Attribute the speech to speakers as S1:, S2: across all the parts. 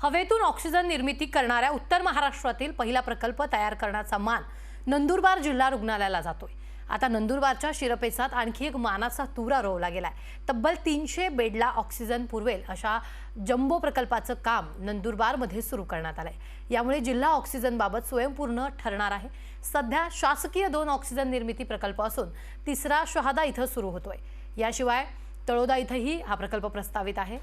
S1: हवेतून ऑक्सिजन निर्मिती करणाऱ्या उत्तर महाराष्ट्रातील पहिला प्रकल्प तयार करण्याचा मान नंदुरबार जिल्हा रुग्णालयाला जातोय। आता नंदुरबारच्या शिरपेचात आणखी एक मानाचा तुरा रोवला गेलाय। तब्बल 300 बेडला ऑक्सिजन पुरवेल अशा जम्बो प्रकल्पाचं काम नंदुरबारमध्ये सुरू करण्यात आलंय। यामुळे जिल्हा ऑक्सिजन बाबत स्वयंपूर्ण ठरणार आहे। सध्या शासकीय 2 ऑक्सिजन निर्मिती प्रकल्प असून तिसरा शहादा इथं सुरू होतोय। याशिवाय तळोदा इथंही हा प्रकल्प प्रस्तावित आहे।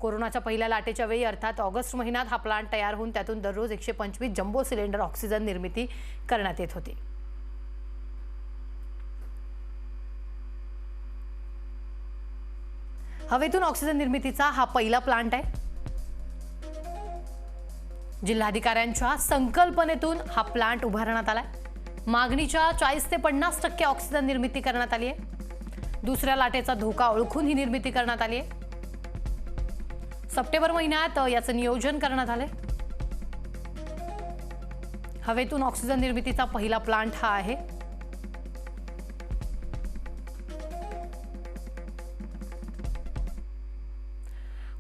S1: कोरोनाच्या पहिल्या लाटेच्या वेळी अर्थात ऑगस्ट महिन्यात हा प्लांट तयार होऊन त्यातून दररोज 125 जम्बो सिलेंडर ऑक्सिजन निर्मिती करण्यात येत होती। हवेतून ऑक्सिजन निर्मितीचा हा पहिला प्लांट आहे। जिल्हाधिकाऱ्यांच्या संकल्पनेतून हा प्लांट उभारण्यात आलाय। मागणीच्या 40 ते 50% ऑक्सिजन निर्मिती करण्यात आली आहे। दुसऱ्या लाटेचा धोका ओळखून ही निर्मिती करण्यात आली आहे। सप्टेंबर महिन्यात याचं नियोजन करण्यात आले। हवेतून ऑक्सिजन निर्मितीचा पहिला प्लांट हा आहे।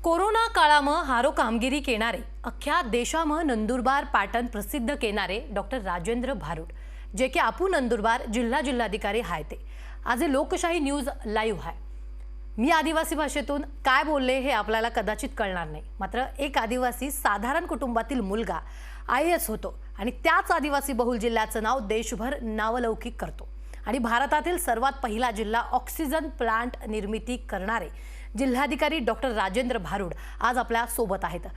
S1: कोरोना काळाમાં हारो कामगिरी केणारे अख्ख्या देशाમાં नंदुरबार पाटण प्रसिद्ध केणारे डॉक्टर राजेंद्र भारुड जे की आपू नंदुरबार जिल्हाधिकारी हाय ते आज लोकशाही न्यूज लाईव्ह आहे। मी आदिवासी भाषेतून काय बोलले हे आपल्याला कदाचित कळणार नाही, मात्र एक आदिवासी साधारण कुटुंबातील मुलगा IAS होतो आणि त्याच आदिवासी बहुल जिल्ह्याचं नाव देशभर नावलौकिक करतो आणि भारतातील सर्वात पहिला जिल्हा ऑक्सिजन प्लांट निर्मिती करणारे जिल्हाधिकारी डॉक्टर राजेंद्र भारुड आज आपल्या सोबत आहेत।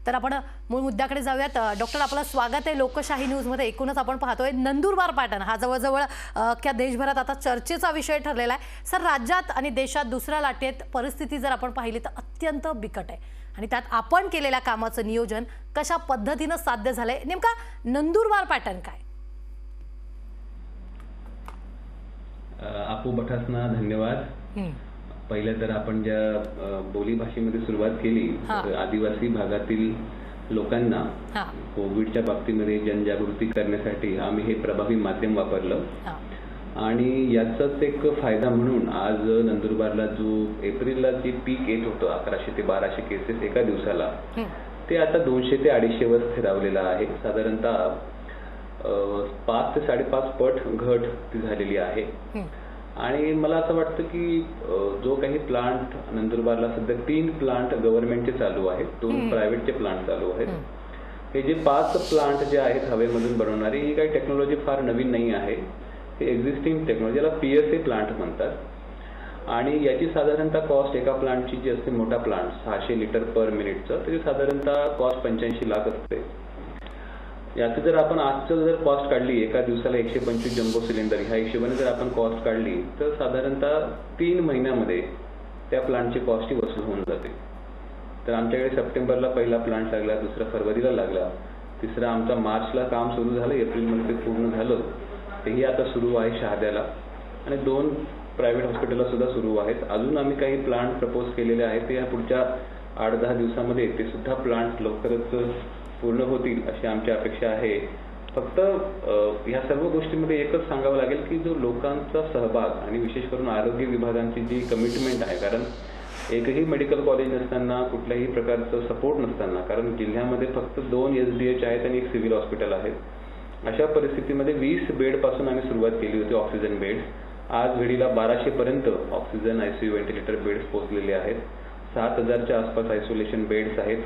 S1: तर आपण मूळ मुद्द्याकडे जाऊयात। डॉक्टर, आपलं स्वागत आहे लोकशाही न्यूज मध्ये। एकूणच आपण पाहतोय नंदुरबार पाटण हा जवळजवळ अख्ख्या देशभरात आता चर्चेचा विषय ठरलेला आहे। सर, राज्यात आणि देशात दुसऱ्या लाटेत परिस्थिती जर आपण पाहिली तर अत्यंत बिकट आहे आणि त्यात आपण केलेल्या कामाचं नियोजन कशा पद्धतीने साध्य झालंय, नेमका नंदुरबार पाटण काय?
S2: आपू बठासना धन्यवाद। पहिले तर आपण ज्या बोली भाषेमध्ये सुरुवात केली, आदिवासी भागातील लोकांना कोविडच्या बाबतीमध्ये जनजागृती करण्यासाठी आम्ही हे प्रभावी माध्यम वापरलं आणि याचाच एक फायदा म्हणून आज नंदुरबारला जो एप्रिलला जे पीक येत होतं 1100 ते 1200 केसेस एका दिवसाला, ते आता 200 ते 250 वर स्थिरावलेलं आहे। साधारणतः 5 ते 5.5 पट घट ती झालेली आहे। आणि मला असं वाटतं की जो काही प्लांट नंदुरबारला सध्या 3 प्लांट गव्हर्नमेंटचे चालू आहेत, 2 प्रायव्हेटचे प्लांट चालू आहेत। हे जे 5 प्लांट जे आहेत हवेमधून बनवणारी, ही काही टेक्नॉलॉजी फार नवीन नाही आहे। हे एक्झिस्टिंग टेक्नॉलॉजी, याला PSA प्लांट म्हणतात आणि याची साधारणतः कॉस्ट एका प्लांटची जी असते, मोठा प्लांट 600 लिटर पर मिनिटचं, त्याची साधारणतः कॉस्ट 85 लाख असते। याची जर आपण आजचं जर कॉस्ट काढली, एका दिवसाला 125 जम्बो सिलेंडर ह्या हिशोबाने जर आपण कॉस्ट काढली तर साधारणतः 3 महिन्यामध्ये त्या प्लांटची कॉस्ट ही वसूल होऊन जाते। तर आमच्याकडे सप्टेंबरला पहिला प्लांट लागला, दुसरा फरवरीला लागला, तिसरा आमचा मार्चला काम सुरू झालं, एप्रिलमध्ये ते पूर्ण झालं। तेही आता सुरू आहे शहाद्याला आणि 2 प्रायव्हेट हॉस्पिटलला सुद्धा सुरू आहेत। अजून आम्ही काही प्लांट प्रपोज केलेले आहेत, ते या पुढच्या 8-10 दिवसामध्ये ते सुद्धा प्लांट लवकरच पूर्ण होतील अशी आमची अपेक्षा आहे। फक्त या सर्व गोष्टींमध्ये एकच सांगावं लागेल की जो लोकांचा सहभाग आणि विशेष करून आरोग्य विभागांची जी कमिटमेंट आहे, कारण एकही मेडिकल कॉलेज नसताना, कुठल्याही प्रकारचं सपोर्ट नसताना, कारण जिल्ह्यामध्ये फक्त 2 SDH आहेत आणि 1 सिव्हिल हॉस्पिटल आहेत, अशा परिस्थितीमध्ये 20 बेड पासून आम्ही सुरुवात केली होती ऑक्सिजन बेड्स। आज घडीला 1200 पर्यंत ऑक्सिजन ICU व्हेंटिलेटर बेड्स पोहोचलेले आहेत। 7000च्या आसपास आयसोलेशन बेड्स आहेत।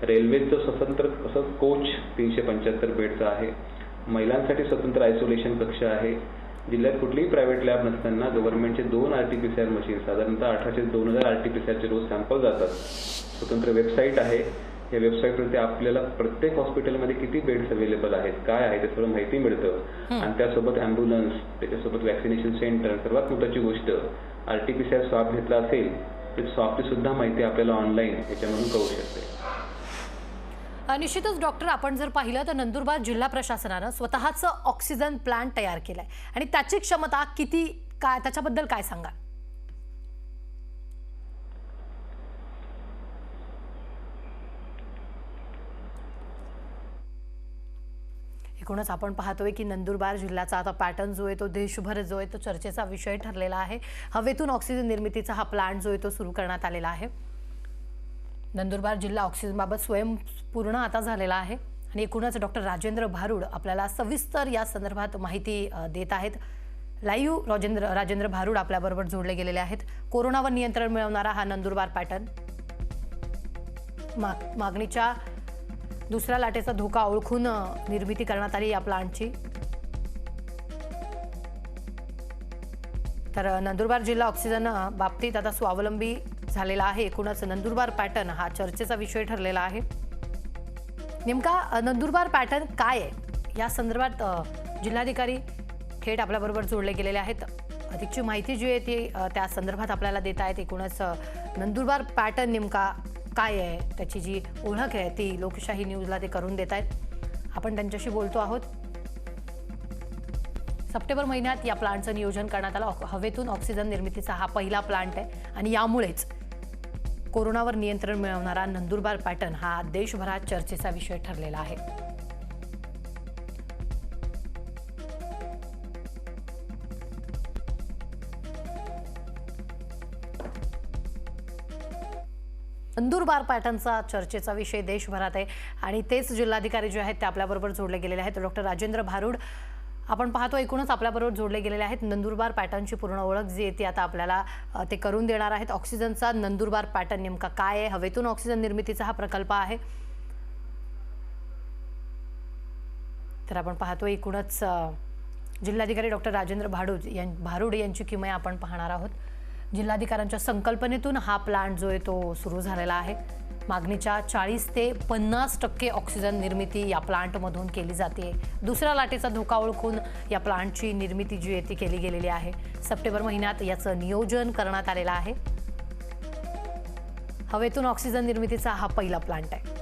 S2: रेल्वेचं स्वतंत्र असं कोच 375 बेडचं आहे। महिलांसाठी स्वतंत्र आयसोलेशन कक्ष आहे। जिल्ह्यात कुठलीही प्रायव्हेट लॅब नसताना गव्हर्नमेंटचे 2 RT-PCR मशीन, साधारणतः 1800 ते 2000 RT-PCRचे रोज सॅम्पल जातात। स्वतंत्र वेबसाईट आहे। या वेबसाईटवरती आपल्याला प्रत्येक हॉस्पिटलमध्ये किती बेड्स अवेलेबल आहेत, काय आहे ते सगळं माहिती मिळतं आणि त्यासोबत ॲम्ब्युलन्स, त्याच्यासोबत वॅक्सिनेशन सेंटर, सर्वात महत्त्वाची गोष्ट RT-PCR स्वॅब घेतला असेल तर स्वॅबची सुद्धा माहिती आपल्याला ऑनलाईन याच्यामधून कळू शकते।
S1: निश्चितच डॉक्टर, आपण जर पाहिलं तर नंदुरबार जिल्हा प्रशासनानं स्वतःचं ऑक्सिजन प्लांट तयार केलाय आणि त्याची क्षमता किती, काय त्याच्याबद्दल काय सांगाल? एकूणच आपण पाहतोय की नंदुरबार जिल्ह्याचा आता पॅटर्न जो आहे तो देशभर जो आहे तो चर्चेचा विषय ठरलेला आहे। हवेतून ऑक्सिजन निर्मितीचा हा प्लांट जो आहे तो सुरू करण्यात आलेला आहे। नंदुरबार जिल्हा ऑक्सिजनबाबत स्वयंपूर्ण आता झालेला आहे आणि एकूणच डॉक्टर राजेंद्र भारुड आपल्याला सविस्तर या संदर्भात माहिती देत आहेत. लाईव्ह राजेंद्र भारुड आपल्याबरोबर जोडले गेलेले आहेत. कोरोनावर नियंत्रण मिळवणारा हा नंदुरबार पॅटर्न, मागणीच्या दुसऱ्या लाटेचा धोका ओळखून निर्मिती करण्यात आली या प्लांटची. तर नंदुरबार जिल्हा ऑक्सिजन बाबतीत आता स्वावलंबी झालेला आहे. एकूणच नंदुरबार पॅटर्न हा चर्चेचा विषय ठरलेला आहे. नेमका नंदुरबार पॅटर्न काय आहे या संदर्भात जिल्हाधिकारी थेट आपल्याबरोबर जोडले गेलेले आहेत. अधिकची माहिती जी आहे ती त्या संदर्भात आपल्याला देत आहेत. एकूणच नंदुरबार पॅटर्न नेमका काय आहे त्याची जी ओळख आहे ती लोकशाही न्यूजला ते करून देत आहेत. आपण त्यांच्याशी बोलतो आहोत. सप्टेंबर महिन्यात या प्लांटचं नियोजन करण्यात आलं. हवेतून ऑक्सिजन निर्मितीचा हा पहिला प्लांट आहे आणि यामुळेच कोरोनावर नियंत्रण मिळवणारा नंदुरबार पॅटर्न हा देशभरात चर्चेचा विषय ठरलेला आहे. नंदुरबार पॅटर्नचा चर्चेचा विषय देशभरात आहे आणि तेच जिल्हाधिकारी जे आहेत ते आपल्याबरोबर जोडले गेलेले आहेत. डॉक्टर राजेंद्र भारुड आपण पाहतो एकूणच आपल्याबरोबर जोडले गेलेले आहेत. नंदुरबार पॅटर्नची पूर्ण ओळख जी आहे ती आता आपल्याला ते करून देणार आहेत. ऑक्सिजनचा नंदुरबार पॅटर्न नेमका काय आहे, हवेतून ऑक्सिजन निर्मितीचा हा प्रकल्प आहे. तर आपण पाहतो एकूणच जिल्हाधिकारी डॉक्टर राजेंद्र भारुड यांची किमया आपण पाहणार आहोत. जिल्हाधिकाऱ्यांच्या संकल्पनेतून हा प्लांट जो आहे तो सुरू झालेला आहे. मागणीच्या 40 ते 50% ऑक्सिजन निर्मिती या प्लांटमधून केली जाते. दुसऱ्या लाटेचा धोका ओळखून या प्लांटची निर्मिती जी आहे ती केली गेलेली आहे. सप्टेंबर महिन्यात याचं नियोजन करण्यात आलेलं आहे. हवेतून ऑक्सिजन निर्मितीचा हा पहिला प्लांट आहे.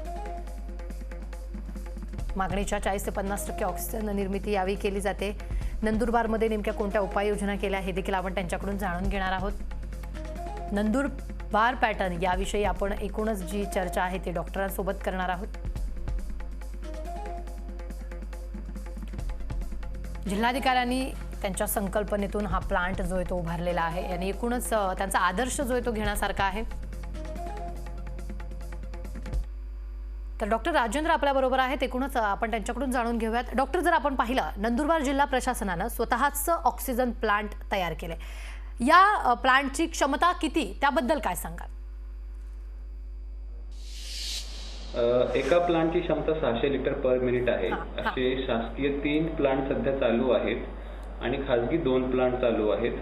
S1: मागणीच्या 40 ते 50% ऑक्सिजन निर्मिती यावेळी केली जाते. नंदुरबारमध्ये नेमक्या कोणत्या उपाययोजना केल्या हे देखील आपण त्यांच्याकडून जाणून घेणार आहोत. नंदुरबार पॅटर्न याविषयी आपण एकूणच जी चर्चा आहे ती डॉक्टरांसोबत करणार आहोत. जिल्हाधिकाऱ्यांनी त्यांच्या संकल्पनेतून हा प्लांट जो आहे तो उभारलेला आहे आणि एकूणच त्यांचा आदर्श जो आहे तो घेण्यासारखा आहे. तर डॉक्टर राजेंद्र आपल्याबरोबर आहेत. एकूणच आपण त्यांच्याकडून जाणून घेऊयात. डॉक्टर, जर आपण पाहिलं नंदुरबार जिल्हा प्रशासनानं स्वतःच ऑक्सिजन प्लांट तयार केले, या प्लांटची क्षमता किती त्याबद्दल काय सांगाल?
S2: एका प्लांटची क्षमता 600 लिटर पर मिनिट आहे. असे शासकीय 3 प्लांट सध्या चालू आहेत आणि खासगी 2 प्लांट चालू आहेत.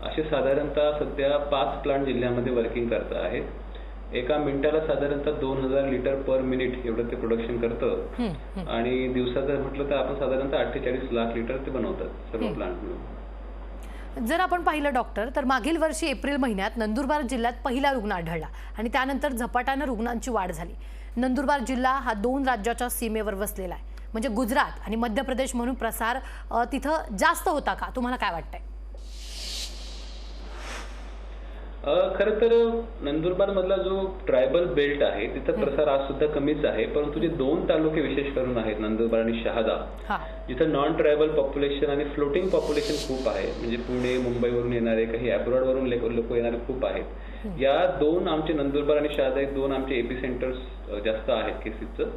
S2: असे साधारणतः सध्या 5 प्लांट जिल्ह्यामध्ये वर्किंग करत आहेत. एका मिनिटाला साधारणतः 2000 लिटर पर मिनिट एवढं ते प्रोडक्शन करतं आणि दिवसात जर म्हटलं तर आपण साधारणतः 48 लाख लिटर ते बनवतात सर्व प्लांट मिळून.
S1: जर आपण पाहिलं डॉक्टर, तर मागील वर्षी एप्रिल महिन्यात नंदुरबार जिल्ह्यात पहिला रुग्ण आढळला आणि त्यानंतर झपाट्यानं रुग्णांची वाढ झाली. नंदुरबार जिल्हा हा 2 राज्याच्या सीमेवर वसलेला आहे. म्हणजे गुजरात आणि मध्य प्रदेश म्हणून प्रसार तिथं जास्त होता का, तुम्हाला काय वाटतंय?
S2: खरं तर नंदुरबार मधला जो ट्रायबल बेल्ट आहे तिथं प्रसार आज सुद्धा कमीच आहे. परंतु जे 2 तालुके विशेष करून आहेत, नंदुरबार आणि शहादा, जिथं नॉन ट्रायबल पॉप्युलेशन आणि फ्लोटिंग पॉप्युलेशन खूप आहे. म्हणजे पुणे मुंबईवरून येणारे, काही अब्रॉड वरून लोक येणारे खूप आहेत. या 2 आमचे नंदुरबार आणि शहादा एक 2 आमचे एपी सेंटर्स जास्त आहेत केसेसचं.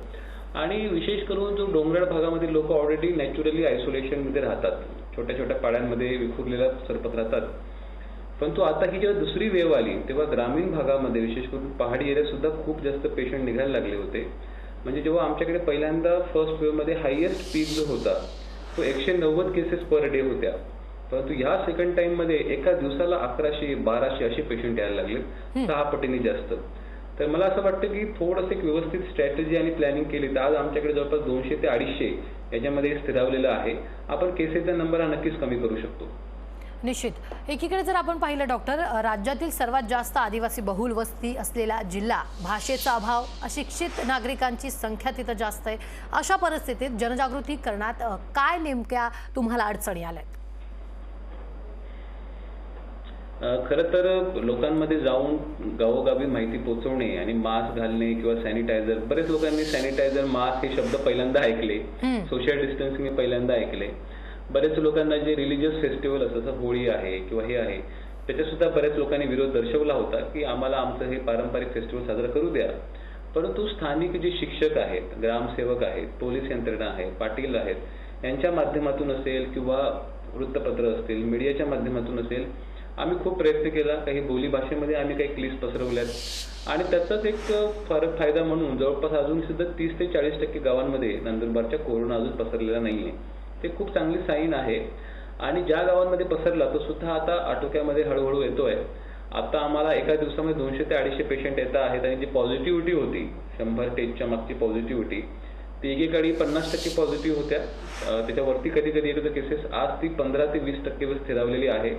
S2: आणि विशेष करून जो डोंगराळ भागामध्ये लोक ऑलरेडी नॅचरली आयसोलेशन मध्ये राहतात, छोट्या छोट्या पाड्यांमध्ये विखुरलेल्या सरपत राहतात. परंतु आता ही जेव्हा दुसरी वेव्ह आली तेव्हा ग्रामीण भागामध्ये विशेष करून पहाडी एरियात सुद्धा खूप जास्त पेशंट निघायला लागले होते. म्हणजे जेव्हा आमच्याकडे पहिल्यांदा फर्स्ट वेव्ह मध्ये हायएस्ट पीक जो होता तो 190 केसेस पर डे होत्या. परंतु ह्या सेकंड टाइम मध्ये एका दिवसाला 1100 1200 असे पेशंट यायला लागले, 6 पटीने जास्त. तर मला असं वाटतं की थोडंसं एक व्यवस्थित स्ट्रॅटेजी आणि प्लॅनिंग केली तर आज आमच्याकडे जवळपास 200 ते 250 याच्यामध्ये स्थिरावलेलं आहे. आपण केसेसचा नंबर हा नक्कीच कमी करू शकतो.
S1: निश्चित. एकीकडे जर आपण पाहिलं डॉक्टर, राज्यातील सर्वात जास्त आदिवासी बहुल वस्ती असलेला जिल्हा, भाषेचा अभाव, अशिक्षित नागरिकांची संख्या तिथं जास्त आहे. अशा परिस्थितीत जनजागृती करण्यात काय नेमक्या तुम्हाला अडचणी आल्यात?
S2: खरं तर लोकांमध्ये जाऊन गावोगावी माहिती पोहोचवणे आणि मास्क घालणे किंवा सॅनिटायझर, बरेच लोकांनी सॅनिटायझर, मास्क हे शब्द पहिल्यांदा ऐकले, सोशल डिस्टन्सिंग हे पहिल्यांदा ऐकले. बरेच लोकांना जे रिलिजियस फेस्टिवल असतं, जसं होळी आहे किंवा हे आहे, त्याच्या सुद्धा बऱ्याच लोकांनी विरोध दर्शवला होता की आम्हाला आमचं हे पारंपरिक फेस्टिवल साजरा करू द्या. परंतु स्थानिक जे शिक्षक आहेत, ग्रामसेवक आहेत, पोलीस यंत्रणा आहे, पाटील आहेत, यांच्या माध्यमातून असेल किंवा वृत्तपत्र असतील, मीडियाच्या माध्यमातून असेल, आम्ही खूप प्रयत्न केला. काही बोली भाषेमध्ये आम्ही काही क्लिप्स पसरवल्यात आणि त्याचाच एक फायदा म्हणून जवळपास अजून सुद्धा 30 ते 40% गावांमध्ये नंदुरबारच्या कोरोना अजून पसरलेला नाहीये. ते खूप चांगली साईन आहे. आणि ज्या गावांमध्ये पसरला तो सुद्धा आता आटोक्यामध्ये हळूहळू येतोय. आता आम्हाला एका दिवसामध्ये 200 ते 250 पेशंट येत आहेत आणि जी पॉझिटिव्हिटी होती 100 टेस्टच्या मागची पॉझिटिव्हिटी ती एकेकाळी 50% पॉझिटिव्ह होत्या. त्याच्यावरती कधी कधी येत केसेस. आज ती 15 ते 20% वर स्थिरावलेली आहे.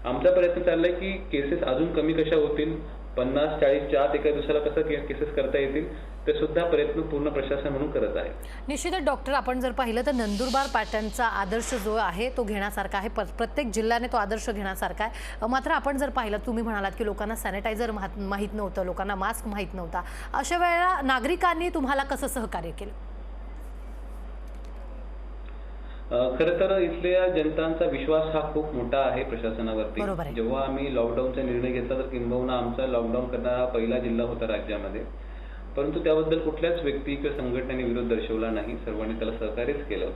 S2: आमचा प्रयत्न चाललाय की केसेस अजून कमी कशा होतील, 50-40च्या आत एका दिवसाला कसं केसेस करता येतील ते सुद्धा प्रयत्न पूर्ण प्रशासन म्हणून करत आहे.
S1: निश्चितच डॉक्टर, आपण जर पाहिलं तर नंदुरबार पॅटर्नचा आदर्श जो आहे तो घेण्यासारखा आहे. प्रत्येक जिल्ह्याने तो आदर्श घेण्यासारखा आहे. मात्र आपण जर पाहिलं, तुम्ही म्हणालात की लोकांना सॅनिटायझर माहीत नव्हतं, लोकांना मास्क माहीत नव्हता. अशा वेळेला नागरिकांनी तुम्हाला कसं सहकार्य केलं?
S2: खरं तर इथल्या जनतांचा विश्वास हा खूप मोठा आहे प्रशासनावरती. जेव्हा आम्ही लॉकडाऊनचा निर्णय घेतला तर किंबहुना आमचा लॉकडाऊन करणारा हा पहिला जिल्हा होता राज्यामध्ये. परंतु त्याबद्दल कुठल्याच व्यक्ती किंवा संघटनेने विरोध दर्शवला नाही. सर्वांनी त्याला सहकार्यच केलं.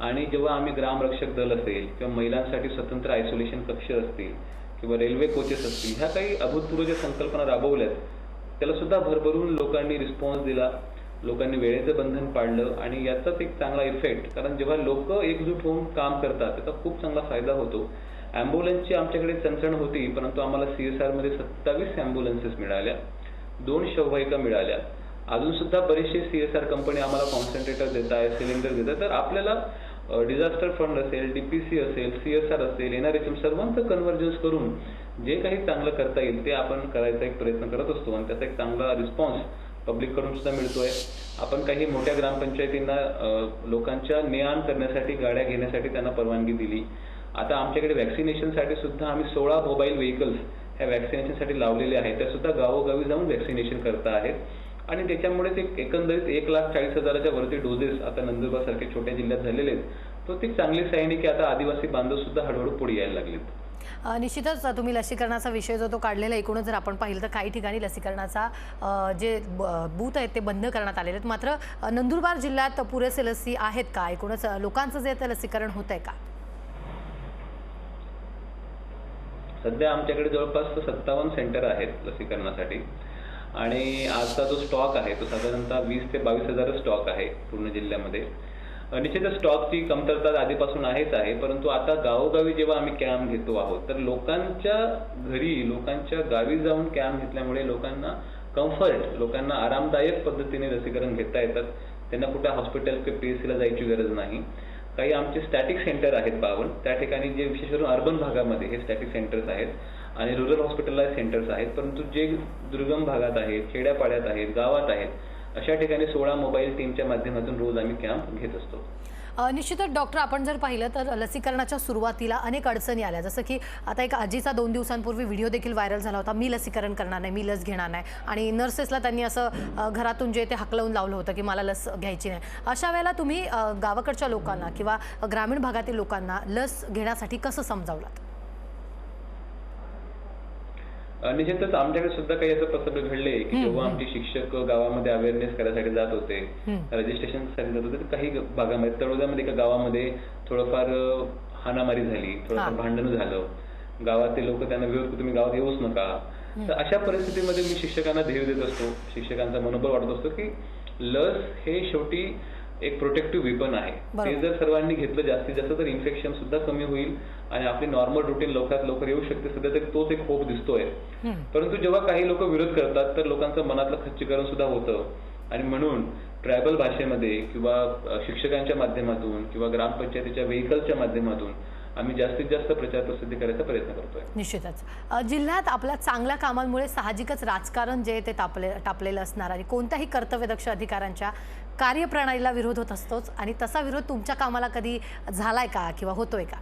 S2: आणि जेव्हा आम्ही ग्रामरक्षक दल असेल किंवा महिलांसाठी स्वतंत्र आयसोलेशन कक्ष असतील किंवा रेल्वे कोचेस असतील, ह्या काही अभूतपूर्व ज्या संकल्पना राबवल्यात त्याला सुद्धा भरभरून लोकांनी रिस्पॉन्स दिला. लोकांनी वेळेचं बंधन पाळलं आणि याचाच एक चांगला इफेक्ट, कारण जेव्हा लोक एकजूट होऊन काम करतात त्याचा खूप चांगला फायदा होतो. ॲम्ब्युलन्सची आमच्याकडे चणचण होती, परंतु आम्हाला CSR मध्ये 27 ॲम्ब्युलन्सेस मिळाल्या, 2 शववाहिका मिळाल्या. अजून सुद्धा बरेचसे CSR कंपनी आम्हाला कॉन्सन्ट्रेटर देत आहे, सिलेंडर देत आहे. तर आपल्याला डिझास्टर फंड असेल, DPC असेल, CSR असेल, NRHM सर्वांचं कन्व्हर्जन्स करून जे काही चांगलं करता येईल ते आपण करायचा एक प्रयत्न करत असतो आणि त्याचा एक चांगला रिस्पॉन्स पब्लिककडून सुद्धा मिळतोय. आपण काही मोठ्या ग्रामपंचायतींना लोकांच्या ने-आण करण्यासाठी गाड्या घेण्यासाठी त्यांना परवानगी दिली. आता आमच्याकडे व्हॅक्सिनेशनसाठी सुद्धा आम्ही 16 मोबाईल व्हेकल्स ह्या व्हॅक्सिनेशनसाठी लावलेले आहेत. त्या सुद्धा गावोगावी जाऊन व्हॅक्सिनेशन करता आहेत आणि त्याच्यामुळेच एक एकंदरीत 1,40,000च्या वरती डोजेस आता नंदुरबार सारख्या छोट्या जिल्ह्यात झालेले आहेत. तो ती चांगली साईन आहे की आता आदिवासी बांधव सुद्धा हळूहळू पुढे यायला लागलेत.
S1: निश्चितच तुम्ही लसीकरणाचा विषय जो तो काढलेला, एकूणच जर आपण पाहिलं तर काही ठिकाणी लसीकरणाचा जे बूथ आहेत ते बंद करण्यात आलेले आहेत. मात्र नंदुरबार जिल्ह्यात पुरेसे लसी आहेत का? एकूणच लोकांचं जे ते लसीकरण होत आहे का?
S2: सध्या आमच्याकडे जवळपास 57 सेंटर आहेत लसीकरणासाठी आणि आजचा जो स्टॉक आहे तो साधारणतः 20 ते 22,000 स्टॉक आहे पूर्ण जिल्ह्यामध्ये. निश्चितच स्टॉकची कमतरता आधीपासून आहेच आहे, परंतु आता गावोगावी जेव्हा आम्ही कॅम्प घेतो आहोत तर लोकांच्या घरी, लोकांच्या गावी जाऊन कॅम्प घेतल्यामुळे लोकांना कम्फर्ट, लोकांना आरामदायक पद्धतीने लसीकरण घेता येतात. त्यांना कुठे हॉस्पिटल किंवा PSCला जायची गरज नाही. काही आमचे स्टॅटिक सेंटर आहेत 52, त्या ठिकाणी जे विशेष करून अर्बन भागामध्ये हे स्टॅटिक सेंटर्स आहेत आणि रुरल हॉस्पिटलाइज सेंटर्स आहेत. परंतु जे दुर्गम भागात आहेत, खेड्यापाड्यात आहेत, गावात आहेत, अशा ठिकाणी 16 मोबाईल टीमच्या माध्यमातून रोज आम्ही कॅम्प घेत असतो.
S1: निश्चितच डॉक्टर, आपण जर पाहिलं तर लसीकरणाच्या सुरुवातीला अनेक अडचणी आल्या. जसं की आता एक आजीचा 2 दिवसांपूर्वी व्हिडिओ देखील व्हायरल झाला होता, मी लसीकरण करणार नाही, मी लस घेणार नाही, आणि नर्सेसला त्यांनी असं घरातून जे ते हाकलवून लावलं होतं की मला लस घ्यायची नाही. अशा वेळेला तुम्ही गावाकडच्या लोकांना किंवा ग्रामीण भागातील लोकांना लस घेण्यासाठी कसं समजावलात?
S2: निश्चितच आमच्याकडे सुद्धा काही असं प्रसंग घडले की जेव्हा आमचे शिक्षक गावामध्ये अवेअरनेस करायसाठी जात होते, रजिस्ट्रेशन साठी जात होते, काही भागामध्ये तळोद्यामध्ये एका गावामध्ये थोडंफार हाणामारी झाली, थोडंफार भांडण झालं. गावातील लोक त्यांना विरोध, तुम्ही गावात येऊच नका. तर अशा परिस्थितीमध्ये मी शिक्षकांना धीर देत असतो, शिक्षकांचा मनोबल वाढत असतो की लस हे शेवटी एक प्रोटेक्टिव्ह वेपन आहे. ते जर सर्वांनी घेतलं जास्तीत जास्त तर इन्फेक्शन सुद्धा कमी होईल आणि आपली नॉर्मल रुटीन लवकरात लवकर येऊ शकते. सध्या तरी तोच एक होप दिसतोय. परंतु जेव्हा काही लोक विरोध करतात तर लोकांचं मनातलं खच्चीकरण सुद्धा होतं आणि म्हणून ट्रायबल भाषेमध्ये किंवा शिक्षकांच्या माध्यमातून किंवा ग्रामपंचायतीच्या व्हेकलच्या माध्यमातून आम्ही जास्तीत जास्त प्रचार प्रसिद्धी करायचा प्रयत्न करतोय.
S1: निश्चितच जिल्ह्यात आपल्या चांगल्या कामांमुळे साहजिकच राजकारण जे ते तापलेलं असणार आणि कोणत्याही कर्तव्यदक्ष अधिकाऱ्यांच्या कार्यप्रणालीला विरोध होत असतोच, आणि तसा विरोध तुमच्या कामाला कधी झालाय का किंवा होतोय का?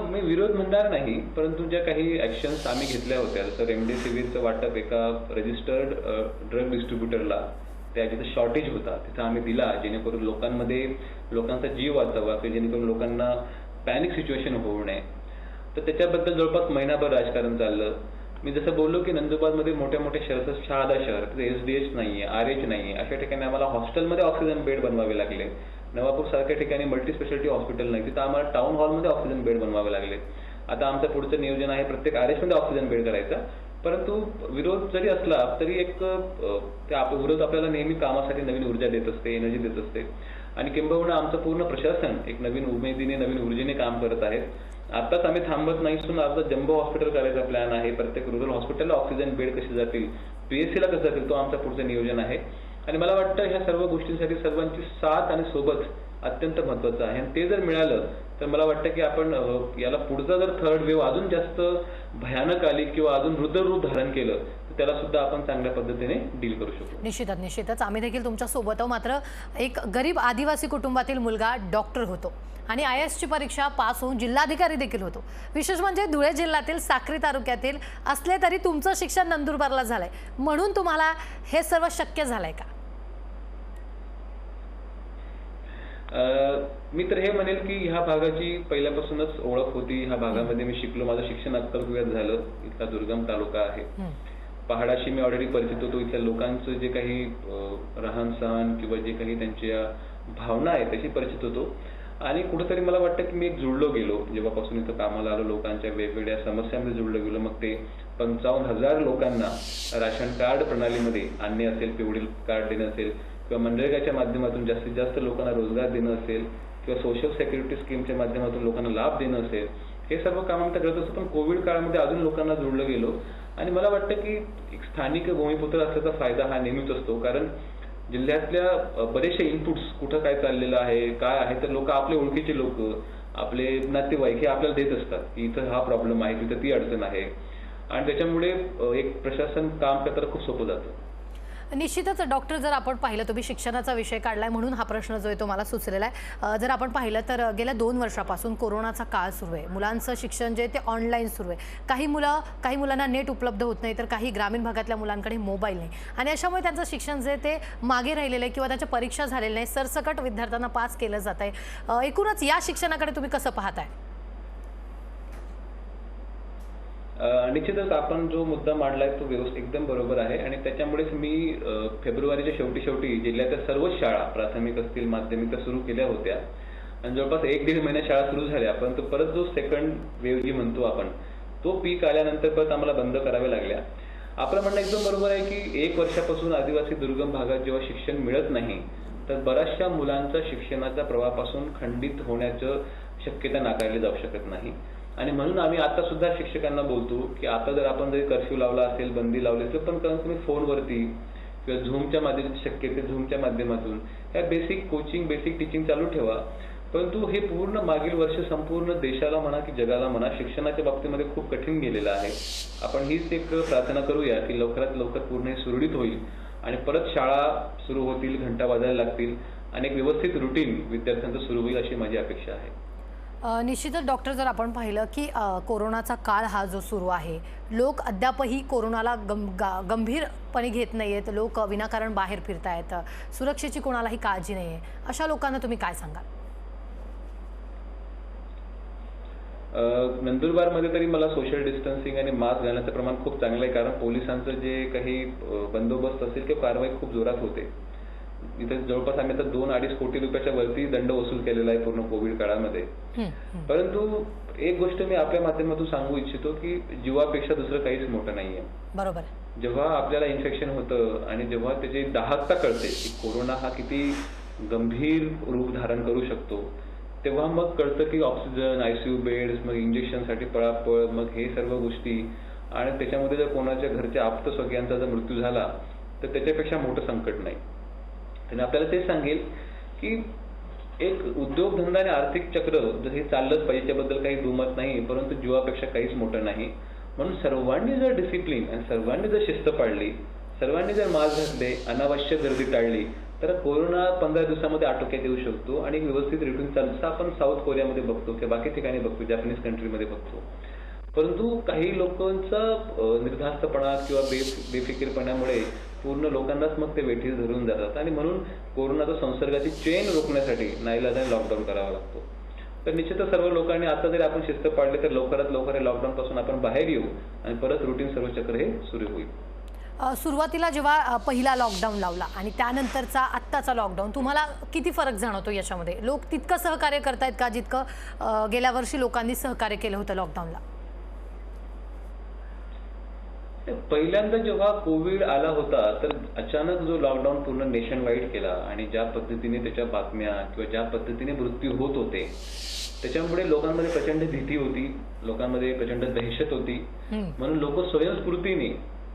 S2: मी विरोध म्हणणार नाही, परंतु ज्या काही ऍक्शन्स आम्ही घेतल्या होत्या, जसं रेमडेसिवीरचं वाटप एका रजिस्टर्ड ड्रग डिस्ट्रीब्युटरला, त्या जिथे शॉर्टेज होता तिथं आम्ही दिला, जेणेकरून लोकांचा जीव वाचावा, जेणेकरून लोकांना पॅनिक सिच्युएशन होऊ नये. तर त्याच्याबद्दल जवळपास महिनाभर राजकारण चाललं. मी जसं बोललो की नंदुरबारमध्ये मोठ्या मोठ्या शहर, शहादा शहर, तिथे SDH नाहीये, RH नाहीये, अशा ठिकाणी आम्हाला हॉस्टेलमध्ये ऑक्सिजन बेड बनवावे लागले. नवापूर सारख्या ठिकाणी मल्टी स्पेशालिटी हॉस्पिटल नाही, तिथं आम्हाला टाउन हॉलमध्ये ऑक्सिजन बेड बनवावे लागले. आता आमचं पुढचं नियोजन आहे प्रत्येक RH मध्ये ऑक्सिजन बेड करायचा. परंतु विरोध जरी असला तरी एक विरोध आपल्याला नेहमी कामासाठी नवीन ऊर्जा देत असते, एनर्जी देत असते. आणि किंबहुना आमचं पूर्ण प्रशासन एक नवीन उमेदीने, नवीन ऊर्जेने काम करत आहे. आताच आम्ही थांबत नाही, सुद्धा आता जम्बो हॉस्पिटल करायचा प्लॅन आहे. प्रत्येक रुरल हॉस्पिटलला ऑक्सिजन बेड कसे जातील, PSC ला कसं जातील, तो आमचं पुढचं नियोजन आहे. आणि मला वाटतं ह्या सर्व गोष्टींसाठी सर्वांची साथ आणि सोबत अत्यंत महत्त्वाचं आहे. आणि ते जर मिळालं तर मला वाटतं की आपण याला पुढचा जर थर्ड वेव्ह अजून जास्त भयानक आली किंवा अजून रुद्र रूप धारण केलं तर त्याला सुद्धा आपण चांगल्या पद्धतीने डील करू शकतो.
S1: निश्चितच आम्ही देखील तुमच्या सोबत आहोत. मात्र एक गरीब आदिवासी कुटुंबातील मुलगा डॉक्टर होतो आणि IAS ची परीक्षा पास होऊन जिल्हाधिकारी देखील होतो. विशेष म्हणजे धुळे जिल्ह्यातील साक्री तालुक्यातील असले तरी तुमचं शिक्षण नंदुरबारला झालंय, म्हणून तुम्हाला हे सर्व शक्य झालंय का?
S2: मी तर हे म्हणेल की ह्या भागाची पहिल्यापासूनच ओळख होती. ह्या भागामध्ये मी शिकलो, माझं शिक्षण अक्कलकुव्यात झालं. इथला दुर्गम तालुका आहे. पहाडाशी मी ऑलरेडी परिचित होतो. इथल्या लोकांचं जे काही राहण सहन किंवा जे काही त्यांच्या भावना आहे त्याशी परिचित होतो. आणि कुठेतरी मला वाटतं की मी एक जुळलो गेलो. जेव्हापासून इथं कामाला आलो, लोकांच्या वेगवेगळ्या समस्यांमध्ये जुळलो गेलो. मग ते 55,000 लोकांना राशन कार्ड प्रणालीमध्ये आणणे असेल, पिवळी कार्ड देणं असेल, किंवा मनरेगाच्या माध्यमातून जास्तीत जास्त लोकांना रोजगार देणं असेल, किंवा सोशल सिक्युरिटी स्कीमच्या माध्यमातून लोकांना लाभ देणं असेल, हे सर्व काम आम्ही करत असतो. पण कोविड काळामध्ये अजून लोकांना जोडलं गेलो. आणि मला वाटतं की एक स्थानिक भूमिपुत्र असल्याचा फायदा हा नेहमीच असतो. कारण जिल्ह्यातल्या बरेचसे इनपुट्स, कुठं काय चाललेलं आहे, काय आहे, तर लोक, आपले ओळखीचे लोक, आपले नातेवाईक हे आपल्याला देत असतात की इथं हा प्रॉब्लेम आहे, तिथं ती अडचण आहे. आणि त्याच्यामुळे एक प्रशासन काम करताना खूप सोपं जातं.
S1: निश्चितच डॉक्टर, जर आपण पाहिलं, तुम्ही शिक्षणाचा विषय काढलाय म्हणून हा प्रश्न जो आहे तो मला सुचलेला आहे. जर आपण पाहिलं तर गेल्या 2 वर्षापासून कोरोनाचा काळ सुरू आहे. मुलांचं शिक्षण जे ते ऑनलाईन सुरू आहे. काही मुलांना नेट उपलब्ध होत नाही, तर काही ग्रामीण भागातल्या मुलांकडे मोबाईल नाही. आणि अशामुळे त्यांचं शिक्षण जे ते मागे राहिलेलं आहे किंवा त्याच्या परीक्षा झालेल्या नाही, सरसकट विद्यार्थ्यांना पास केलं जात आहे. एकूणच या शिक्षणाकडे तुम्ही कसं पाहताय?
S2: निश्चितच आपण जो मुद्दा मांडलाय तो एकदम बरोबर आहे. आणि त्याच्यामुळेच मी फेब्रुवारीच्या शेवटी जिल्ह्याच्या सर्वच शाळा, प्राथमिक असतील, माध्यमिक, सुरू केल्या होत्या. आणि जवळपास 1-1.5 महिन्यात शाळा सुरू झाल्या. परंतु परत जो सेकंड वेव्ह जी म्हणतो आपण, तो पीक आल्यानंतर परत आम्हाला बंद कराव्या लागल्या. आपलं म्हणणं एकदम बरोबर आहे की 1 वर्षापासून आदिवासी दुर्गम भागात जेव्हा शिक्षण मिळत नाही तर बऱ्याचशा मुलांचा शिक्षणाच्या प्रवाहापासून खंडित होण्याचं शक्यता नाकारली जाऊ शकत नाही. आणि म्हणून आम्ही आता सुद्धा शिक्षकांना बोलतो की आता जर आपण जरी कर्फ्यू लावला असेल, बंदी लावली असेल, पण तुम्ही फोनवरती किंवा झूमच्या माध्यमातून, शक्य ते झूमच्या माध्यमातून ह्या बेसिक कोचिंग, बेसिक टीचिंग चालू ठेवा. परंतु हे पूर्ण मागील वर्ष संपूर्ण देशाला म्हणा की जगाला म्हणा शिक्षणाच्या बाबतीमध्ये खूप कठीण गेलेलं आहे. आपण हीच एक प्रार्थना करूया की लवकरात लवकर पूर्ण हे सुरळीत होईल आणि परत शाळा सुरू होतील, घंटा वाजायला लागतील आणि एक व्यवस्थित रुटीन विद्यार्थ्यांचं सुरू होईल अशी माझी अपेक्षा आहे.
S1: निश्चितच डॉक्टर, जर आपण पाहिलं की कोरोनाचा काळ हा जो सुरू आहे, लोक अद्यापही कोरोनाला गंभीरपणे घेत नाही आहेत. लोक विनाकारण बाहेर फिरतायत, सुरक्षेची कोणालाही काळजी नाही आहे. अशा लोकांना तुम्ही काय सांगाल?
S2: नंदुरबारमध्ये तरी मला सोशल डिस्टन्सिंग आणि मास्क घालण्याचं प्रमाण खूप चांगलं आहे. कारण पोलिसांचं जे काही बंदोबस्त असेल किंवा कारवाई खूप जोरात होते. इथे जवळपास आम्ही आता 2-2.5 कोटी रुपयाच्या वरती दंड वसूल केलेला आहे पूर्ण कोविड काळामध्ये. परंतु एक गोष्ट मी आपल्या माध्यमातून सांगू इच्छितो की जीवापेक्षा दुसरं काहीच मोठं नाहीये.
S1: बरोबर.
S2: जेव्हा आपल्याला इन्फेक्शन होतं आणि जेव्हा त्याची दाहकता कळते की कोरोना हा किती गंभीर रूप धारण करू शकतो, तेव्हा मग कळतं की ऑक्सिजन, ICU बेड्स, मग इंजेक्शनसाठी पळापळ, मग हे सर्व गोष्टी. आणि त्याच्यामध्ये जर कोणाच्या घरच्या आप्तस्वकीयांचा जर मृत्यू झाला तर त्याच्यापेक्षा मोठं संकट नाही. आणि आपल्याला ते सांगेल की एक उद्योगधंदा आणि आर्थिक चक्र जर हे चाललंच पाहिजे, त्याबद्दल काही दुमत नाही, परंतु जीवापेक्षा काहीच मोठं नाही. म्हणून सर्वांनी जर डिसिप्लिन आणि सर्वांनी जर शिस्त पाळली, सर्वांनी जर मास्क घातले, अनावश्यक गर्दी टाळली, तर कोरोना 15 दिवसामध्ये आटोक्यात येऊ शकतो आणि एक व्यवस्थित रुटीन चालतं. आपण साऊथ कोरियामध्ये बघतो किंवा बाकी ठिकाणी बघतो, जॅपनीज कंट्रीमध्ये बघतो. परंतु काही लोकांचा निर्धास्तपणा किंवा बेफिकीरपणामुळे पूर्ण लोकांनाच मग ते वेठीस धरून जातात आणि म्हणून कोरोनाचा संसर्गाची चेन रोखण्यासाठी नाईलाजाने लॉकडाऊन करावा लागतो. तर निश्चितच सर्व लोकांनी आता जरी आपण शिस्त पाळली तर लवकरात लवकर हे लॉकडाऊन पासून आपण बाहेर येऊ आणि परत रुटीन सर्व चक्र हे सुरू होईल.
S1: सुरुवातीला जेव्हा पहिला लॉकडाऊन लावला आणि त्यानंतरचा आत्ताचा लॉकडाऊन, तुम्हाला किती फरक जाणवतो याच्यामध्ये? लोक तितकं सहकार्य करतायत का जितकं गेल्या वर्षी लोकांनी सहकार्य केलं होतं लॉकडाऊनला?
S2: पहिल्यांदा जेव्हा कोविड आला होता तर अचानक जो लॉकडाऊन पूर्ण नेशन वाईड केला आणि ज्या पद्धतीने त्याच्या बातम्या किंवा ज्या पद्धतीने मृत्यू होत होते त्याच्यामुळे लोकांमध्ये प्रचंड भीती होती, लोकांमध्ये प्रचंड दहशत होती. म्हणून लोक स्वयंस्फूर्तीने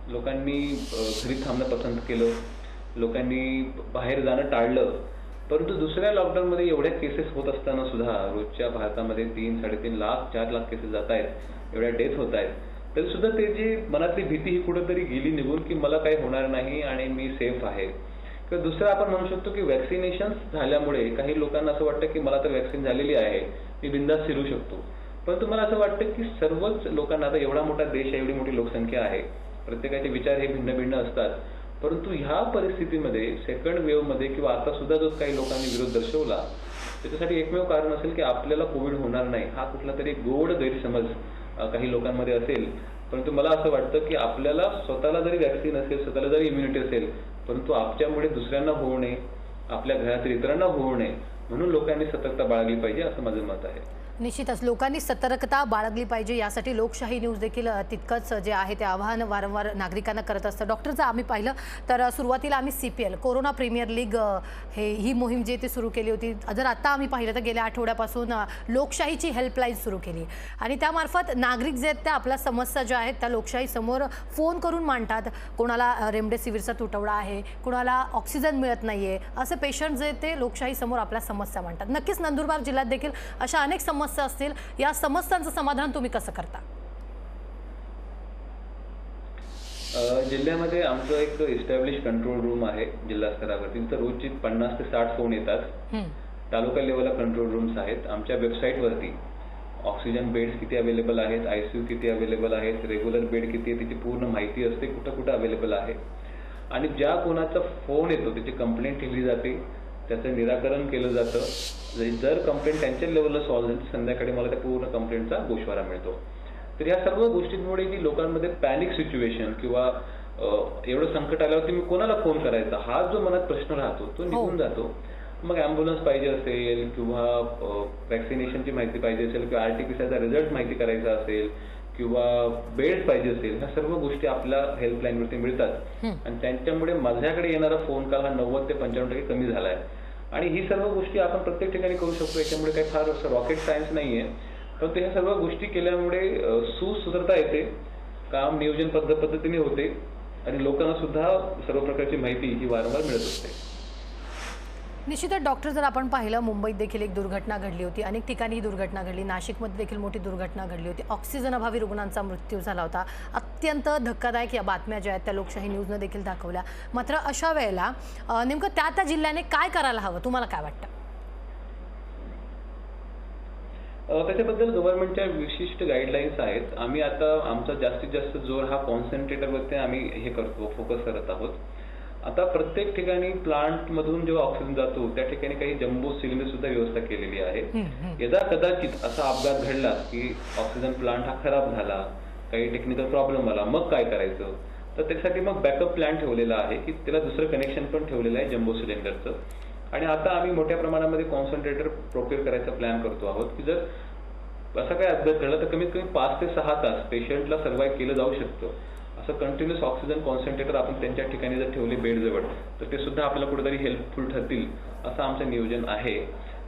S2: लोकांनी घरी थांबणं पसंत केलं, लोकांनी बाहेर जाणं टाळलं. परंतु दुसऱ्या लॉकडाऊनमध्ये एवढ्या केसेस होत असताना सुद्धा रोजच्या भारतामध्ये 3-3.5 लाख 4 लाख केसेस जात आहेत, एवढ्या डेथ होत आहेत, तरी सुद्धा ते जी मनातली भीती ही कुठेतरी गेली निघून की मला काही होणार नाही आणि मी सेफ आहे. किंवा दुसरं आपण म्हणू शकतो की वॅक्सिनेशन झाल्यामुळे काही लोकांना असं वाटतं की मला तर वॅक्सिन झालेली आहे, मी बिंदास फिरू शकतो. परंतु मला असं वाटतं की सर्वच लोकांना, आता एवढा मोठा देश आहे, एवढी मोठी लोकसंख्या आहे, प्रत्येकाचे विचार हे भिन्न भिन्न असतात. परंतु ह्या परिस्थितीमध्ये सेकंड वेव्हमध्ये किंवा आता सुद्धा जो काही लोकांनी विरोध दर्शवला त्याच्यासाठी एकमेव कारण असेल की आपल्याला कोविड होणार नाही हा कुठला तरी गोड गैरसमज काही लोकांमध्ये असेल. परंतु मला असं वाटतं की आपल्याला स्वतःला जरी वॅक्सिन असेल, स्वतःला जरी इम्युनिटी असेल, परंतु आपल्यामुळे दुसऱ्यांना होऊ नये, आपल्या घरातील इतरांना होऊ नये म्हणून लोकांनी सतर्कता बाळगली पाहिजे असं माझं मत आहे.
S1: निश्चितच लोकांनी सतर्कता बाळगली पाहिजे. यासाठी लोकशाही न्यूज देखील तितकंच जे आहे ते आवाहन वारंवार नागरिकांना करत असतं. डॉक्टर, जर आम्ही पाहिलं तर सुरुवातीला आम्ही CPL कोरोना प्रीमियर लीग ही मोहीम जी ते सुरू केली होती. जर आता आम्ही पाहिलं तर गेल्या आठवड्यापासून लोकशाहीची हेल्पलाईन सुरू केली आणि त्यामार्फत नागरिक जे आहेत त्या आपल्या समस्या ज्या आहेत त्या लोकशाही समोर फोन करून मांडतात. कोणाला रेमडेसिवीरचा तुटवडा आहे, कोणाला ऑक्सिजन मिळत नाहीये, असे पेशंट जे ते लोकशाही समोर आपल्या समस्या मांडतात. नक्कीच नंदुरबार जिल्ह्यात देखील अशा अनेक समस्या असतील. या समस्यांचं समाधान तुम्ही कसं करता?
S2: जिल्ह्यामध्ये आमचं एक इस्टॅब्लिश कंट्रोल रूम आहे जिल्हा स्तरावरती, तर रोजची 50 ते 60 फोन येतात. तालुका लेवलला कंट्रोल रूम्स आहेत. आमच्या वेबसाईटवरती ऑक्सिजन बेड्स किती अवेलेबल आहेत, ICU किती अवेलेबल आहेत, रेग्युलर बेड किती आहे त्याची पूर्ण माहिती असते, कुठं कुठं अवेलेबल आहे. आणि ज्या कोणाचा फोन येतो त्याची कंप्लेंट लिहिली जाते, त्याचं निराकरण केलं जातं. जर कंप्लेंट त्यांच्या लेवलला सॉल्व्ह झाली संध्याकाळी मला त्या पूर्ण कंप्लेंटचा गोषवारा मिळतो. तर या सर्व गोष्टींमुळे जी लोकांमध्ये पॅनिक सिच्युएशन किंवा एवढं संकट आल्यावरती मी कोणाला फोन करायचा हा जो मनात प्रश्न राहतो तो निघून जातो. मग ॲम्ब्युलन्स पाहिजे असेल किंवा वॅक्सिनेशनची माहिती पाहिजे असेल किंवा RT-PCRचा रिझल्ट माहिती करायचा असेल किंवा बेड पाहिजे असेल, ह्या सर्व गोष्टी आपल्या हेल्पलाईनवरती मिळतात. आणि त्यांच्यामुळे माझ्याकडे येणारा फोन कॉल हा 90 ते 95% कमी झाला आहे. आणि ही सर्व गोष्टी आपण प्रत्येक ठिकाणी करू शकतो. याच्यामुळे काही फार असं रॉकेट सायन्स नाहीये. परंतु ह्या सर्व गोष्टी केल्यामुळे सुसूत्रता येते, काम नियोजन पद्धतीने होते आणि लोकांना सुद्धा सर्व प्रकारची माहिती ही वारंवार मिळत असते.
S1: निश्चितच डॉक्टर, जर आपण पाहिलं मुंबईत देखील एक दुर्घटना घडली होती, अनेक ठिकाणी ही दुर्घटना घडली, नाशिकमध्ये देखील मोठी दुर्घटना घडली होती, ऑक्सिजन अभावी रुग्णांचा मृत्यू झाला होता. अत्यंत धक्कादायक या बातम्या ज्या आहेत त्या लोकशाही न्यूजनं देखील दाखवल्या. मात्र अशा वेळेला नेमकं त्या जिल्ह्याने काय करायला हवं, तुम्हाला काय वाटतं?
S2: त्याच्याबद्दल गव्हर्नमेंटच्या विशिष्ट गाईडलाईन्स आहेत. आम्ही आता आमचा जास्तीत जास्त जोर हा कॉन्सन्ट्रेटरवरती आम्ही हे करतो, फोकस करत आहोत. आता प्रत्येक ठिकाणी प्लांट मधून जेव्हा ऑक्सिजन जातो त्या ठिकाणी काही जम्बो सिलेंडर सुद्धा व्यवस्था केलेली आहे. यदा कदाचित असा अपघात घडला की ऑक्सिजन प्लांट हा खराब झाला, काही टेक्निकल प्रॉब्लेम आला, मग काय करायचं? तर त्यासाठी मग बॅकअप प्लॅन ठेवलेला आहे की त्याला दुसरं कनेक्शन पण ठेवलेलं आहे जम्बो सिलेंडरचं. आणि आता आम्ही मोठ्या प्रमाणामध्ये कॉन्सन्ट्रेटर प्रोक्युअर करायचा प्लॅन करतो आहोत की जर असा काही अपघात घडला तर कमीत कमी 5 ते 6 तास पेशंटला सर्व्हाइव्ह केलं जाऊ शकतं. असं कंटिन्युअस ऑक्सिजन कॉन्सन्ट्रेटर आपण त्यांच्या ठिकाणी जर ठेवले बेडजवळ तर ते सुद्धा आपल्याला कुठेतरी हेल्पफुल ठरतील असं आमचं नियोजन आहे.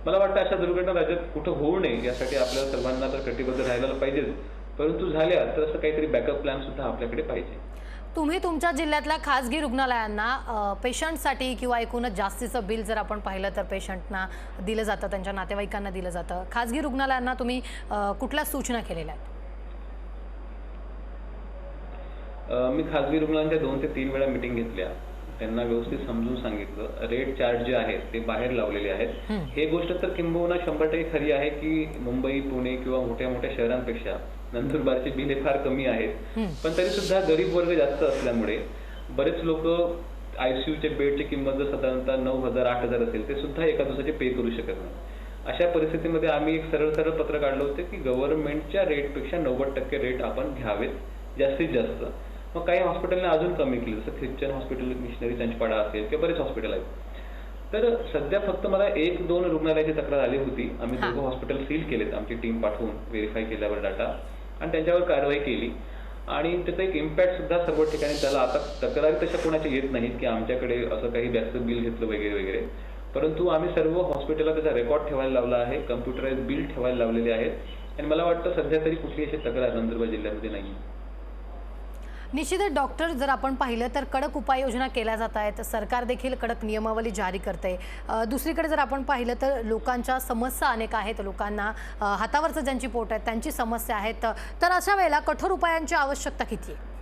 S2: मला वाटतं अशा दुर्घटना राज्यात कुठं होऊ नये यासाठी आपल्याला सर्वांना तर कटिबद्ध राहायला पाहिजेच, परंतु झाल्या तर असं काहीतरी बॅकअप प्लॅन सुद्धा आपल्याकडे पाहिजे.
S1: तुम्ही तुमच्या जिल्ह्यातल्या खासगी रुग्णालयांना पेशंटसाठी किंवा एकूणच जास्तीचं बिल जर आपण पाहिलं तर पेशंटना दिलं जातं, त्यांच्या नातेवाईकांना दिलं जातं, खासगी रुग्णालयांना तुम्ही कुठल्या सूचना केलेल्या आहेत?
S2: मी खासगी रुग्णालयांच्या 2 ते 3 वेळा मीटिंग घेतल्या, त्यांना व्यवस्थित समजून सांगितलं. रेट चार्ट जे आहेत ते बाहेर लावलेले आहेत. हे गोष्ट तर किंबहुना 100% खरी आहे की मुंबई, पुणे किंवा मोठ्या मोठ्या शहरांपेक्षा नंदुरबारचे बिल हे फार कमी आहेत. पण तरी सुद्धा गरीब वर्ग जास्त असल्यामुळे बरेच लोक ICUचे बेडची किंमत जर साधारणतः 9,000 8,000 असेल ते सुद्धा एका दिवसाचे पे करू शकत नाही. अशा परिस्थितीमध्ये आम्ही एक सरळ पत्र काढलं होतं की गव्हर्नमेंटच्या रेटपेक्षा 90% रेट आपण घ्यावेत जास्तीत जास्त. मग काही हॉस्पिटलने अजून कमी केलं, जसं ख्रिश्चन हॉस्पिटल मिशनरी चंचपाडा असेल किंवा बरेच हॉस्पिटल आहेत. तर सध्या फक्त मला 1-2 रुग्णालयाची तक्रार आली होती. आम्ही दोघं हॉस्पिटल सील केलेत, आमची टीम पाठवून व्हेरीफाय केल्यावर डाटा, आणि त्यांच्यावर कारवाई केली. आणि त्याचा एक इम्पॅक्ट सुद्धा सर्व ठिकाणी झाला. आता तक्रारी तशा कोणाच्या येत नाहीत की आमच्याकडे असं काही जास्त बिल घेतलं वगैरे वगैरे, परंतु आम्ही सर्व हॉस्पिटलला त्याचा रेकॉर्ड ठेवायला लावला आहे, कम्प्युटराइज बिल ठेवायला लावलेले आहेत, आणि मला वाटतं सध्या तरी कुठली अशी तक्रार नंदुरबार जिल्ह्यामध्ये नाही.
S1: निश्चितच डॉक्टर, जर आपण पाहिलं तर कडक उपाययोजना केल्या जात आहेत, सरकार देखील कडक नियमावली जारी करते. दुसरीकडे जर आपण पाहिलं तर लोकांच्या समस्या अनेक आहेत, लोकांना हातावरचं ज्यांची पोट आहेत त्यांची समस्या आहेत. तर अशा वेळेला कठोर उपायांची आवश्यकता किती आहे?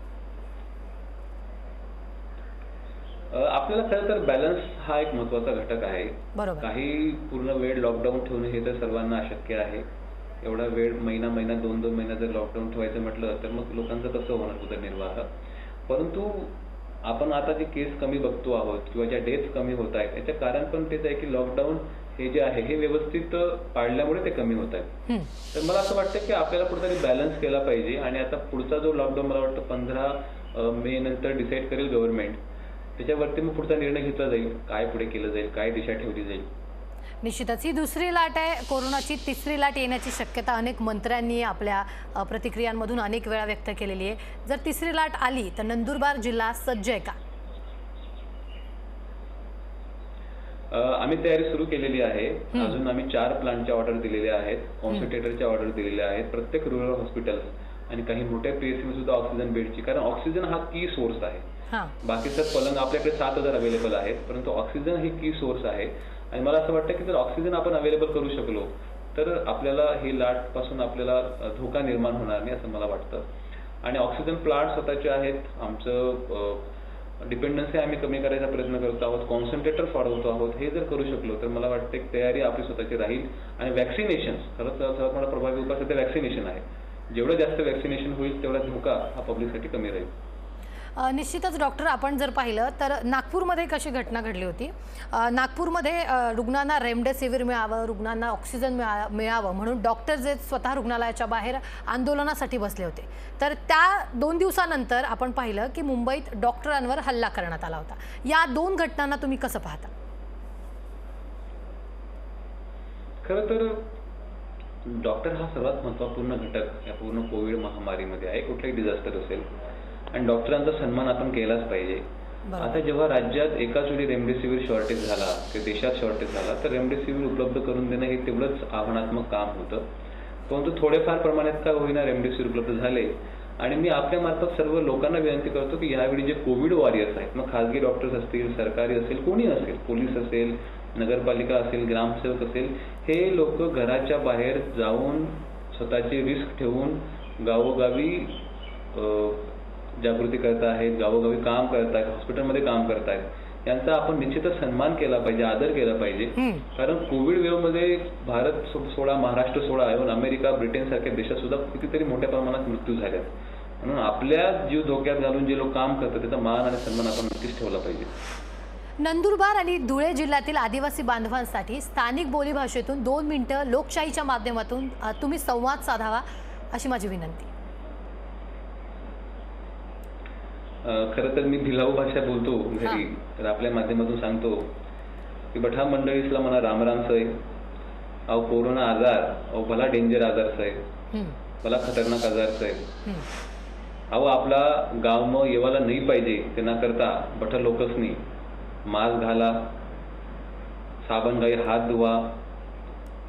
S2: आपल्याला खरं तर बॅलन्स हा एक महत्त्वाचा घटक आहे.
S1: बरोबर.
S2: काही पूर्ण वेळ लॉकडाऊन ठेवणे हे तर सर्वांना अशक्य आहे. एवढा वेळ महिना 2-2 महिना जर लॉकडाऊन ठेवायचं म्हटलं तर मग लोकांचं कसं होणार उदरनिर्वाह. परंतु आपण आता जे केस कमी बघतो आहोत किंवा ज्या डेथ्स कमी होत आहेत याचं कारण पण तेच आहे की लॉकडाऊन हे जे आहे हे व्यवस्थित पाळल्यामुळे ते कमी होत आहेत. तर मला असं वाटतं की आपल्याला कुठेतरी बॅलन्स केला पाहिजे. आणि आता पुढचा जो लॉकडाऊन मला वाटतं 15 मे नंतर डिसाईड करेल गव्हर्नमेंट, त्याच्यावरती मग पुढचा निर्णय घेतला जाईल, काय पुढे केलं जाईल, काय दिशा ठेवली जाईल.
S1: निश्चितच ही दुसरी लाट आहे, कोरोनाची तिसरी लाट येण्याची शक्यता अनेक मंत्र्यांनी आपल्या प्रतिक्रियांमधून अनेक वेळा व्यक्त केलेली आहे. जर तिसरी लाट आली तर नंदुरबार जिल्हा सज्ज आहे का?
S2: आम्ही तयारी सुरू केलेली आहे. अजून आम्ही 4 प्लांटच्या ऑर्डर दिलेल्या आहेत, कॉन्सन्ट्रेटरच्या ऑर्डर दिलेल्या आहेत, प्रत्येक रुरल हॉस्पिटल्स आणि काही मोठ्या पीएचसी सुद्धा ऑक्सिजन बेडची, कारण ऑक्सिजन हा की सोर्स आहे. बाकीचं पलंग आपल्याकडे 7,000 अवेलेबल आहेत, परंतु ऑक्सिजन ही की सोर्स आहे. आणि मला असं वाटतं की जर ऑक्सिजन आपण अवेलेबल करू शकलो तर आपल्याला ही लाट पासून आपल्याला धोका निर्माण होणार नाही असं मला वाटतं. आणि ऑक्सिजन प्लांट स्वतःचे आहेत, आमचं डिपेंडन्सी आम्ही कमी करायचा प्रयत्न करत आहोत, कॉन्सन्ट्रेटर वाढवतो आहोत. हे जर करू शकलो तर मला वाटतं एक तयारी आपली स्वतःची राहील. आणि वॅक्सिनेशन सर्वात मोठा प्रभावी उपाय सध्या वॅक्सिनेशन आहे. जेवढं जास्त वॅक्सिनेशन होईल तेवढा धोका हा पब्लिकसाठी कमी राहील.
S1: निश्चितच डॉक्टर, आपण जर पाहिलं तर नागपूरमध्ये कशी घटना घडली होती. नागपूरमध्ये रुग्णांना रेमडेसिवीर मिळावं, रुग्णांना ऑक्सिजन मिळावं म्हणून डॉक्टर जे स्वतः रुग्णालयाच्या बाहेर आंदोलनासाठी बसले होते. तर त्या 2 दिवसानंतर आपण पाहिलं की मुंबईत डॉक्टरांवर हल्ला करण्यात आला होता. या 2 घटनांना तुम्ही कसं पाहता?
S2: खरं तर डॉक्टर हा सर्वात महत्त्वपूर्ण घटक या पूर्ण कोविड महामारीमध्ये आहे. कुठलाही डिझास्टर असेल आणि डॉक्टरांचा सन्मान आपण केलाच पाहिजे. आता जेव्हा राज्यात एकाच वेळी रेमडेसिवीर शॉर्टेज झाला किंवा देशात शॉर्टेज झाला तर रेमडेसिवीर उपलब्ध करून देणं हे तेवढंच आव्हानात्मक काम होतं. परंतु थोडेफार प्रमाणात का होईना रेमडेसिवीर उपलब्ध झाले. आणि मी आपल्या मार्फत सर्व लोकांना विनंती करतो की यावेळी जे कोविड वॉरियर्स आहेत, मग खासगी डॉक्टर्स असतील, सरकारी असेल, कोणी असेल, पोलीस असेल, नगरपालिका असेल, ग्रामसेवक असेल, हे लोक घराच्या बाहेर जाऊन स्वतःची रिस्क ठेवून गावोगावी जागृती करत आहेत, गावोगावी काम करत आहेत, हॉस्पिटलमध्ये काम करत आहेत. यांचा आपण निश्चितच सन्मान केला पाहिजे, आदर केला पाहिजे. कारण कोविड वेव्हमध्ये Bharat 16, Maharashtra 16, even America, Britain सारख्या देशात सुद्धा कितीतरी मोठ्या प्रमाणात मृत्यू झाल्यात. म्हणून आपल्या जीव धोक्यात घालून जे लोक काम करतात त्याचा मान आणि सन्मान आपण नक्कीच ठेवला पाहिजे.
S1: नंदुरबार आणि धुळे जिल्ह्यातील आदिवासी बांधवांसाठी स्थानिक बोलीभाषेतून 2 मिनिटं लोकशाहीच्या माध्यमातून तुम्ही संवाद साधावा अशी माझी विनंती.
S2: खरं तर मी भिलाऊ भाषा बोलतो घरी, तर आपल्या माध्यमातून सांगतो की बठा मंडळीसला म्हणा रामराम सय, अहो कोरोना आजार, अहो भला डेंजर आजार सय, भला खतरनाक आजार सय. अहो आपला गाव मग येवाला नाही पाहिजे त्यांना करता बठा लोकसनी मास्क घाला, साबण गाई हात धुवा,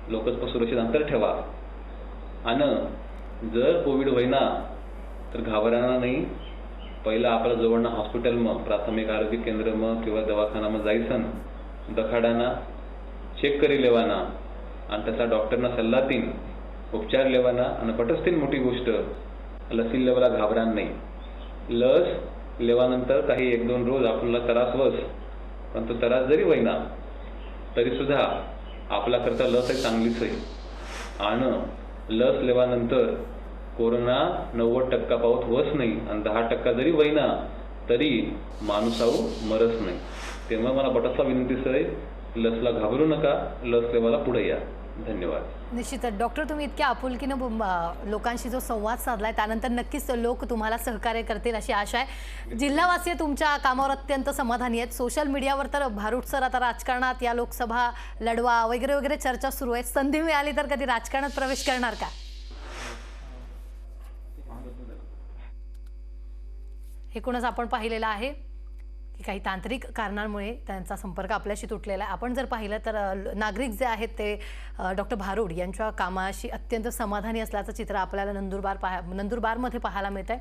S2: लोकच सुरक्षित अंतर ठेवा. आणि जर कोविड होईना तर घाबराना नाही. पहिला आपला जवळना हॉस्पिटल मग प्राथमिक आरोग्य केंद्र मग किंवा दवाखाना मग जायसन, दखाडाना चेक करी लेवाना आणि त्याचा डॉक्टरना सल्ला तीन उपचार लेवाना. आणि पटस्तीन मोठी गोष्ट लसी लेवाला घाबरान नाही. लस लेवानंतर काही 1-2 रोज आपल्याला त्रास वस, पण तो त्रास जरी होईना तरी सुद्धा आपला करता लस आहे चांगलीच आहे. आणि लस लेवानंतर कोरोना 90% पावत वस नाही आणि 10% जरी होईना तरी माणूसाऊ मरस नाही. तेव्हा मला बटासा विनंतीच आहे, लसला घाबरू नका, लस लेवाला पुढे या. धन्यवाद.
S1: निश्चितच डॉक्टर, तुम्ही इतक्या आपुलकीनं लोकांशी जो संवाद साधलाय त्यानंतर नक्कीच लोक तुम्हाला सहकार्य करतील अशी आशा आहे. जिल्हावासीय तुमच्या कामावर अत्यंत समाधानी आहेत. सोशल मीडियावर तर भारूड सर आता राजकारणात या लोकसभा लढवा वगैरे वगैरे चर्चा सुरू आहे. संधी मिळाली तर कधी राजकारणात प्रवेश करणार का? एकूणच आपण पाहिलेलं आहे की काही तांत्रिक कारणांमुळे त्यांचा संपर्क आपल्याशी तुटलेला आहे. आपण जर पाहिलं तर नागरिक जे आहेत ते डॉक्टर भारूड यांच्या कामाशी अत्यंत समाधानी असल्याचं चित्र आपल्याला नंदुरबारमध्ये पाहायला मिळत आहे.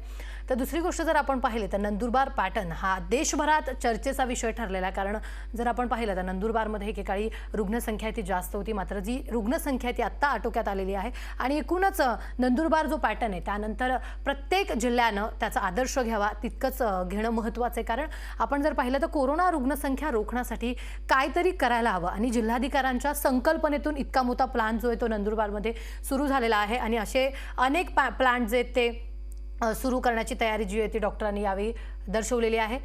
S1: तर दुसरी गोष्ट जर आपण पाहिली तर नंदुरबार पॅटर्न हा देशभरात चर्चेचा विषय ठरलेला आहे. कारण जर आपण पाहिलं तर नंदुरबारमध्ये एकेकाळी रुग्णसंख्या ती जास्त होती, मात्र जी रुग्णसंख्या ती आत्ता आटोक्यात आलेली आहे. आणि एकूणच नंदुरबार जो पॅटर्न आहे त्यानंतर प्रत्येक जिल्ह्यानं त्याचा आदर्श घ्यावा तितकंच घेणं महत्त्वाचं आहे. कारण आपण जर पाहिलं तर कोरोना रुग्णसंख्या रोखण्यासाठी काहीतरी करायला हवं आणि जिल्हाधिकाऱ्यांच्या संकल्पनेतून इतका मोठा प्लॅन जो आहे तो नंदुरबारमध्ये सुरू झालेला आहे. आणि असे अनेक प्लॅन जे ते सुरू करण्याची तयारी जी आहे ती डॉक्टरांनी यावेळी दर्शवलेली आहे.